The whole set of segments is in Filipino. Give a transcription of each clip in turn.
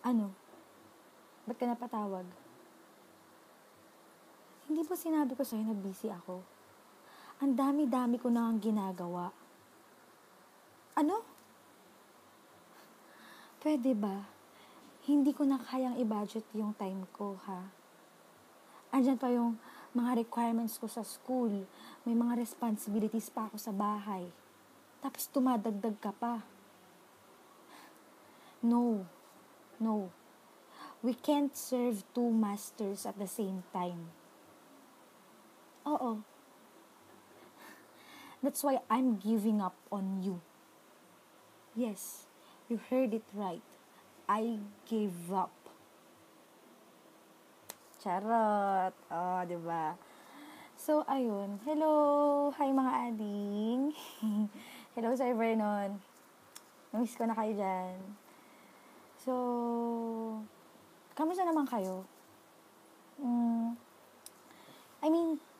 Ano? Ba't ka napatawag? Hindi ba sinabi ko sa'yo na busy ako? Ang dami-dami ko na ang ginagawa. Ano? Pwede ba? Hindi ko na kayang i-budget yung time ko, ha? Andyan pa yung mga requirements ko sa school. May mga responsibilities pa ako sa bahay. Tapos tumadagdag ka pa. No. No. We can't serve two masters at the same time. Oo. That's why I'm giving up on you. Yes, you heard it right. I gave up. Charot. Oh, diba? So, ayun. Hello! Hi mga ading. Hello, Sir Vernon. Namiss ko na kayo dyan. So, kamusta naman kayo?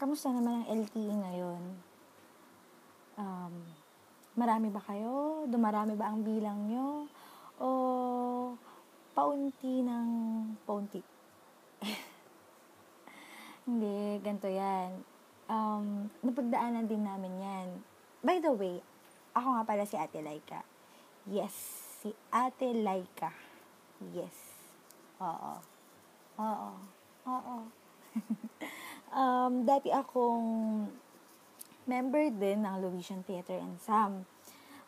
Kamusta naman ang LTE ngayon? Marami ba kayo? Dumarami ba ang bilang nyo? O paunti ng paunti? Hindi, ganito yan. Napagdaanan din namin yan. By the way, ako nga pala si Ate Laika. Yes, si Ate Laika. Yes. Oo. Oo. Oo. Dati akong member din ng Lovisian Theater and Sam.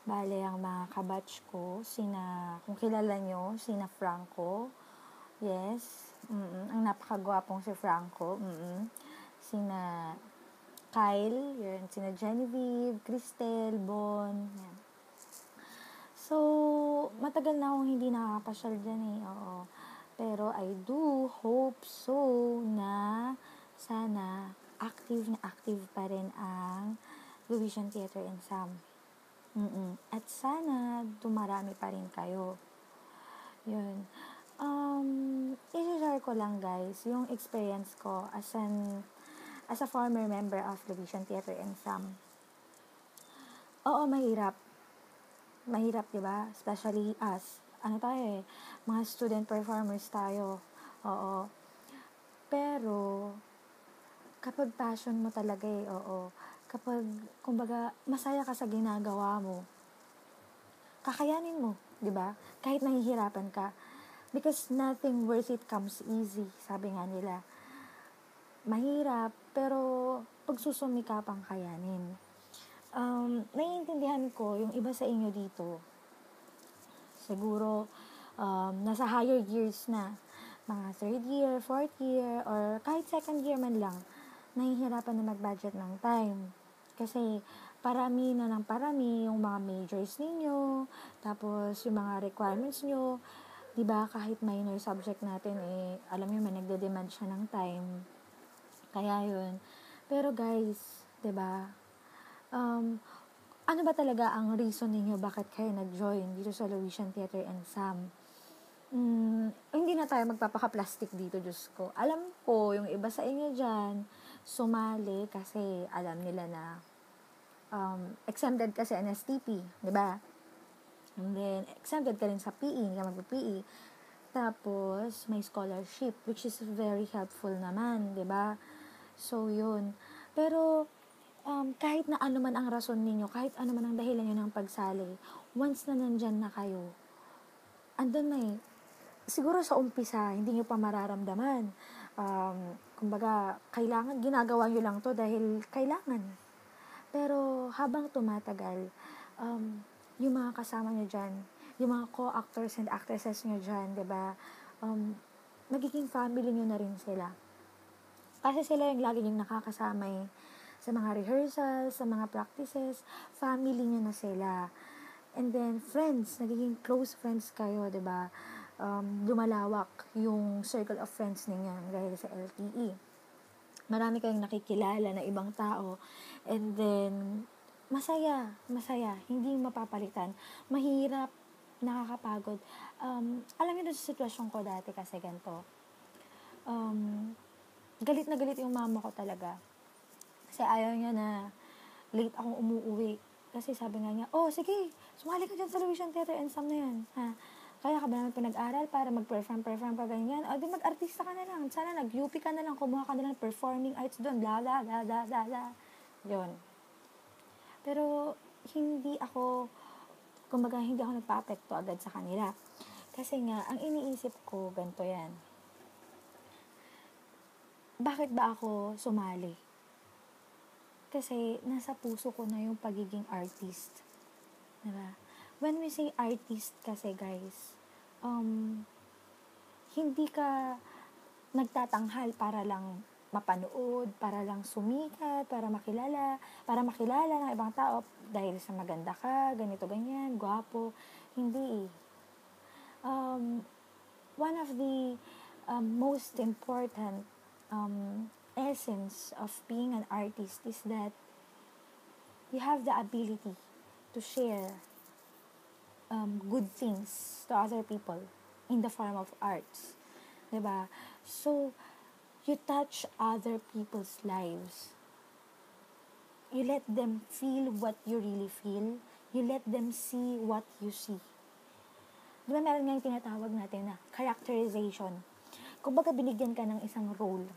Bale, ang mga kabatch ko, kung kilala nyo, sina Franco. Yes. Ang napakagwapong si Franco. Sina Kyle, yun, sina Genevieve, Cristel, Bon. Yan. So, matagal na akong hindi nakakapasyal dyan eh. Oo. Pero I do hope so na sana active na active pa rin ang Lovisian Theater and Sam. At sana dumarami pa rin kayo. Yun. I-share ko lang guys yung experience ko as a former member of Lovisian Theater and Sam. Oo, mahirap. Mahirap, diba? Especially us. Mga student performers tayo. Oo. Pero, kapag passion mo talaga kapag, kumbaga, masaya ka sa ginagawa mo, kakayanin mo, di ba? Kahit nahihirapan ka. Because nothing worth it comes easy, sabi nga nila. Mahirap, pero pagsusumikapang kayanin. Naiintindihan ko yung iba sa inyo dito. Siguro, nasa higher years na. Mga 3rd year, 4th year, or kahit 2nd year man lang, nahihirapan na mag-budget ng time. Kasi, parami na ng parami yung mga majors ninyo, tapos yung mga requirements nyo, diba, kahit minor subject natin, alam nyo, may nagde-demand siya ng time. Kaya yun. Pero guys, diba, ano ba talaga ang reason ninyo bakit kayo nag-join dito sa Lovisian Theater and Sam? Hindi na tayo magpapaka-plastic dito, Diyos ko. Alam ko, yung iba sa inyo dyan, sumali kasi alam nila na exempted kasi NSTP, di ba? And then, exempted ka rin sa PE, hindi ka mag-PE. Tapos, may scholarship, which is very helpful naman, di ba? So, yun. Pero, kahit na ano man ang rason ninyo, kahit ano man ang dahilan nyo ng pagsali, once na nandyan na kayo, andun na siguro sa umpisa, hindi nyo pa mararamdaman. Kumbaga, ginagawa nyo lang to dahil kailangan. Pero, habang tumatagal, yung mga kasama nyo dyan, yung mga co-actors and actresses nyo dyan, diba, magiging family nyo na rin sila. Kasi sila yung lagi yung nakakasama sa mga rehearsals, sa mga practices, family nyo na sila. And then, friends, nagiging close friends kayo, diba? Lumalawak yung circle of friends ninyo dahil sa LTE. Marami kayong nakikilala na ibang tao. And then, masaya, hindi mapapalitan. Mahirap, nakakapagod. Alam niyo doon sa sitwasyon ko dati kasi ganito. Galit na galit yung mama ko talaga. Kasi ayaw niya na late akong umuwi. Kasi sabi nga niya, sige, sumali ka dyan sa Lovisian Theater and Sam na yan. Ha? Kaya ka ba naman pinag-aral para mag-perform ka ganyan? O di mag-artista ka na lang. Sana nag-UP ka na lang, kumuha ka na lang performing arts doon. La la la la la la. Yun. Pero hindi ako nagpa-apekto agad sa kanila. Kasi nga, ang iniisip ko, ganito yan. Bakit ba ako sumali? Kasi nasa puso ko na yung pagiging artist. Diba? When we say artist kasi guys, hindi ka nagtatanghal para lang mapanood, para lang sumikat, para makilala ng ibang tao dahil sa maganda ka, ganito, ganyan, gwapo. Hindi eh. One of the most important essence of being an artist is that you have the ability to share good things to other people in the form of arts. Diba? So, you touch other people's lives. You let them feel what you really feel. You let them see what you see. Diba meron nga yung tinatawag natin na characterization. Kung baga binigyan ka ng isang role,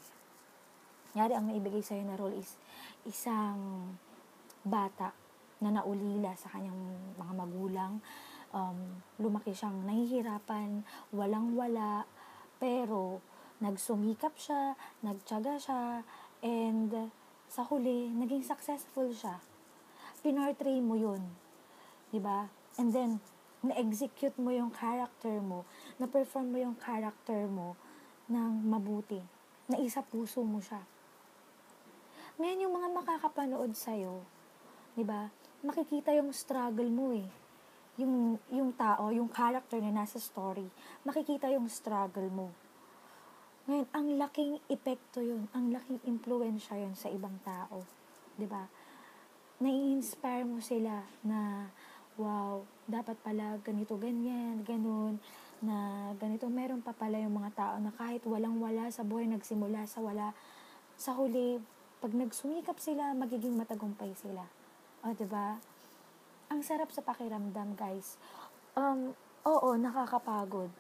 nyari ang naibigay sa'yo na role is isang bata na naulila sa kanyang mga magulang, lumaki siyang nahihirapan, walang-wala, pero nagsumikap siya, nagtiyaga siya, and sa huli, naging successful siya. Pinortray mo yun. Diba? And then, na-execute mo yung character mo, na-perform mo yung character mo ng mabuti, na isa puso mo siya. Ngayon, yung mga makakapanood sa'yo, diba? Makikita yung struggle mo eh. Yung tao, yung character na nasa story, makikita yung struggle mo. Ngayon, ang laking epekto yun, ang laking impluwensya yun sa ibang tao. Diba? Nai-inspire mo sila na, wow, dapat pala ganito, ganyan, ganun, na ganito, meron pa pala yung mga tao na kahit walang-wala sa buhay, nagsimula sa wala, sa huli, pag nagsumikap sila, magiging matagumpay sila. O, diba? Ang sarap sa pakiramdam, guys. Oo, nakakapagod.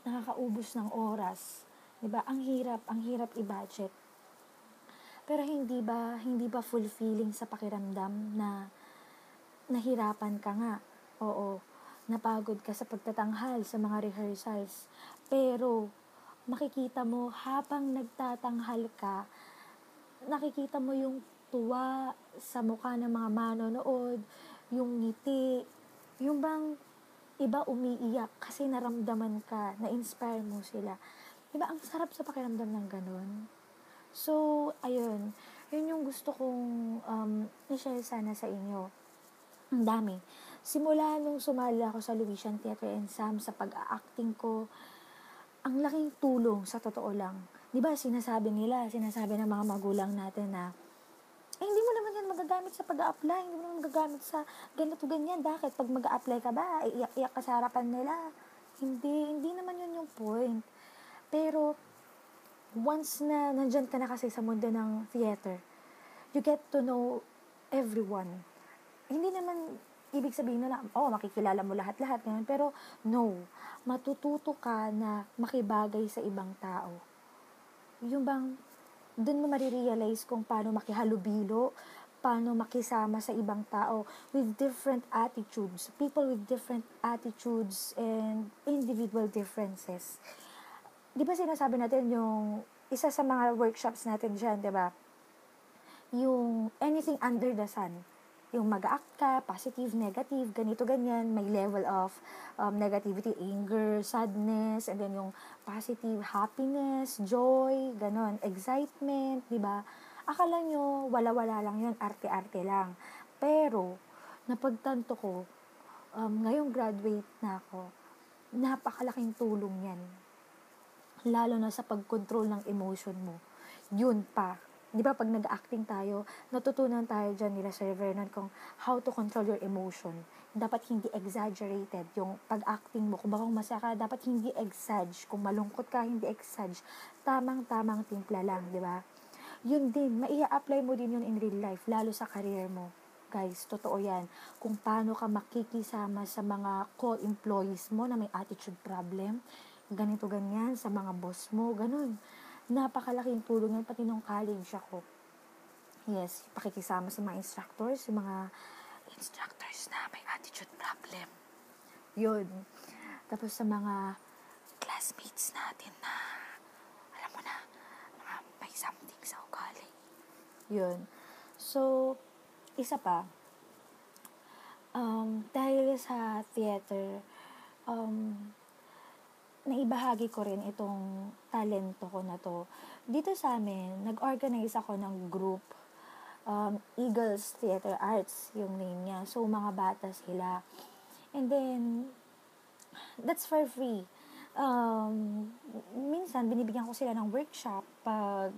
Nakakaubos ng oras. Diba? Ang hirap i-budget. Pero hindi ba fulfilling sa pakiramdam na nahirapan ka nga? Oo, napagod ka sa pagtatanghal, sa mga rehearsals. Pero, makikita mo habang nagtatanghal ka, nakikita mo yung tuwa sa mukha ng mga manonood, yung ngiti, yung bang iba umiiyak kasi naramdaman ka, na-inspire mo sila. Diba, ang sarap sa pakiramdam ng ganun. So, ayun, yun yung gusto kong i-share sana sa inyo. Ang dami. Simula nung sumali ako sa Luisian Theater and Sam, sa pag-acting ko, ang laking tulong sa totoo lang. Diba, sinasabi ng mga magulang natin na, hindi mo naman yan magagamit sa pag-a-apply, hindi mo naman magagamit sa ganito, ganyan. Bakit? Pag mag-a-apply ka ba, iyak-iyak ka sa harapan nila? Hindi naman yun yung point. Pero, once na nandyan ka na kasi sa mundo ng theater, you get to know everyone. Hindi naman ibig sabihin na makikilala mo lahat-lahat, ganyan. Pero, no, matututo ka na makibagay sa ibang tao. Yung bang, dun mo marirealize kung paano makihalubilo, paano makisama sa ibang tao with different attitudes, people with different attitudes and individual differences. Di ba sinasabi natin yung isa sa mga workshops natin dyan, di ba? Yung anything under the sun. Yung mag-act ka, positive, negative, ganito, ganyan. May level of negativity, anger, sadness, and then yung positive, happiness, joy, ganon, excitement, di ba? Akala nyo, wala-wala lang yun, arte-arte lang. Pero, napagtanto ko, ngayong graduate na ako, napakalaking tulong yan. Lalo na sa pag-control ng emotion mo. Yun pa. Di ba pag nag-acting tayo, natutunan tayo dyan nila Sir Vernon kung how to control your emotion. Dapat hindi exaggerated yung pag-acting mo. Kung baka masaya ka, dapat hindi exage. Kung malungkot ka, hindi exage. Tamang-tamang timpla lang, di ba? Yun din, maia-apply mo din yun in real life, lalo sa career mo. Guys, totoo yan. Kung paano ka makikisama sa mga co-employees mo na may attitude problem, ganito ganyan, sa mga boss mo, ganun. Napakalaking tulong yan, pati nung college ako. Yes, pakikisama sa mga instructors, yung mga instructors na may attitude problem. Yun. Tapos sa mga classmates natin na, alam mo na, mga may something sa ugali. Yun. So, isa pa, dahil sa theater, naibahagi ko rin itong talento ko na to. Dito sa amin, nag-organize ako ng group, Eagles Theater Arts, yung name niya. So, mga bata sila. And then, that's for free. Minsan, binibigyan ko sila ng workshop pag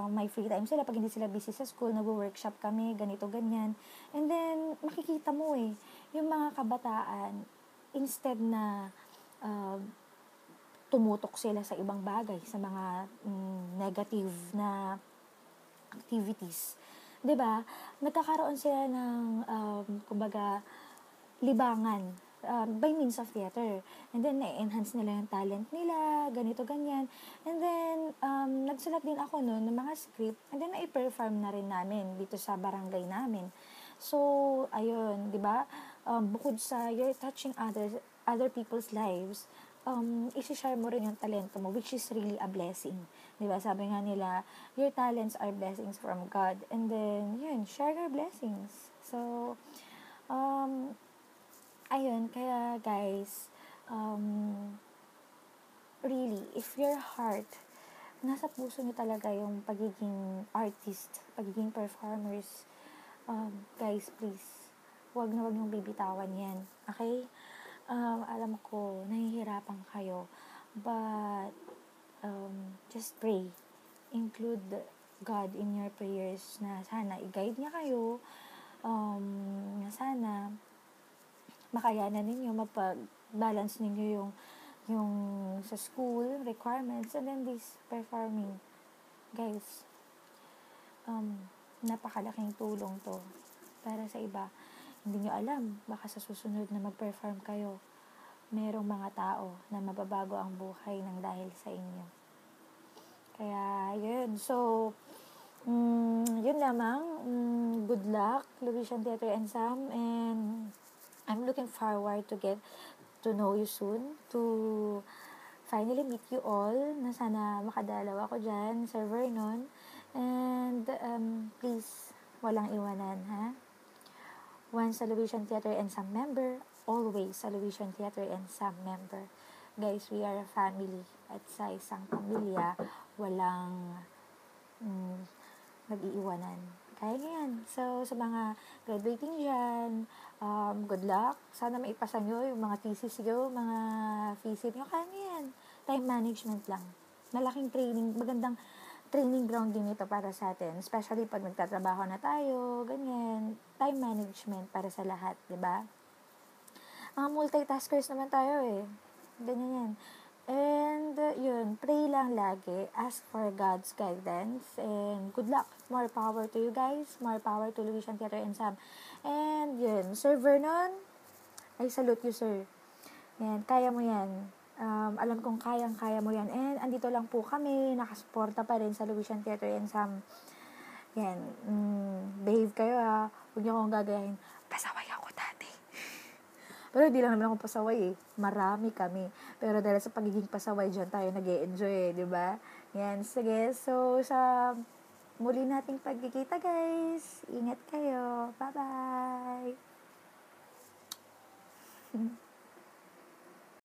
may free time sila, pag hindi sila busy sa school, nag-workshop kami, ganito, ganyan. And then, makikita mo yung mga kabataan, instead na tumutok sila sa ibang bagay, sa mga negative na activities. 'Di ba? Nagkakaroon sila ng, kumbaga, libangan by means of theater. And then, na-enhance nila yung talent nila, ganito, ganyan. And then, nagsulat din ako noon ng mga script. And then, na-perform na rin namin dito sa barangay namin. So, ayun, di ba? Bukod sa you're touching other people's lives, isi-share mo rin yung talento mo, which is really a blessing. Di ba? Sabi nga nila, your talents are blessings from God. And then, yun, share your blessings. So, ayun, kaya guys, really, if your heart, nasa puso niyo talaga yung pagiging artist, pagiging performers, guys, please, wag na wag niyong bibitawan yan. Okay? Alam ko, nahihirapan kayo, but, just pray. Include God in your prayers na sana i-guide niya kayo, na sana makayanan ninyo, mapag-balance ninyo yung sa school requirements and then this performing. Guys, napakalaking tulong to para sa iba. Hindi nyo alam, baka sa susunod na mag-perform kayo, merong mga tao na mababago ang buhay ng dahil sa inyo. Kaya, yun. So, yun lamang. Good luck, Louisian Theater and Sam, and I'm looking forward to get to know you soon, to finally meet you all, na sana makadalaw ako dyan, Sir Vernon. And, please, walang iwanan, ha? Once a Louisian Theater and Sam member, always a Louisian Theater and Sam member. Guys, we are a family. At sa isang pamilya, walang nag-iiwanan. Kaya yan. So, sa mga graduating dyan, good luck. Sana maipasa nyo yung mga thesis nyo, mga thesis nyo. Kaya yan. Time management lang. Malaking training, magandang training ground din ito para sa atin. Especially pag nagtatrabaho na tayo, ganyan. Time management para sa lahat, di ba? Mga multitaskers naman tayo Ganyan yan. And, yun, pray lang lagi. Ask for God's guidance. And, good luck. More power to you guys. More power to Louisian Theater and Sam. And, yun, Sir Vernon, I salute you, sir. Yan, kaya mo yan. Alam kong kayang-kaya mo yan. And, andito lang po kami. Nakasuporta pa rin sa Louisian Theater and Sam. Yan, behave kayo Huwag niyo akong gagayahin. Pasaway ako dati. Pero hindi lang naman ako pasaway Marami kami. Pero dahil sa pagiging pasaway dyan tayo nag-e-enjoy di ba? Yan, sige. So, sa muli nating pagkikita guys, ingat kayo. Bye-bye!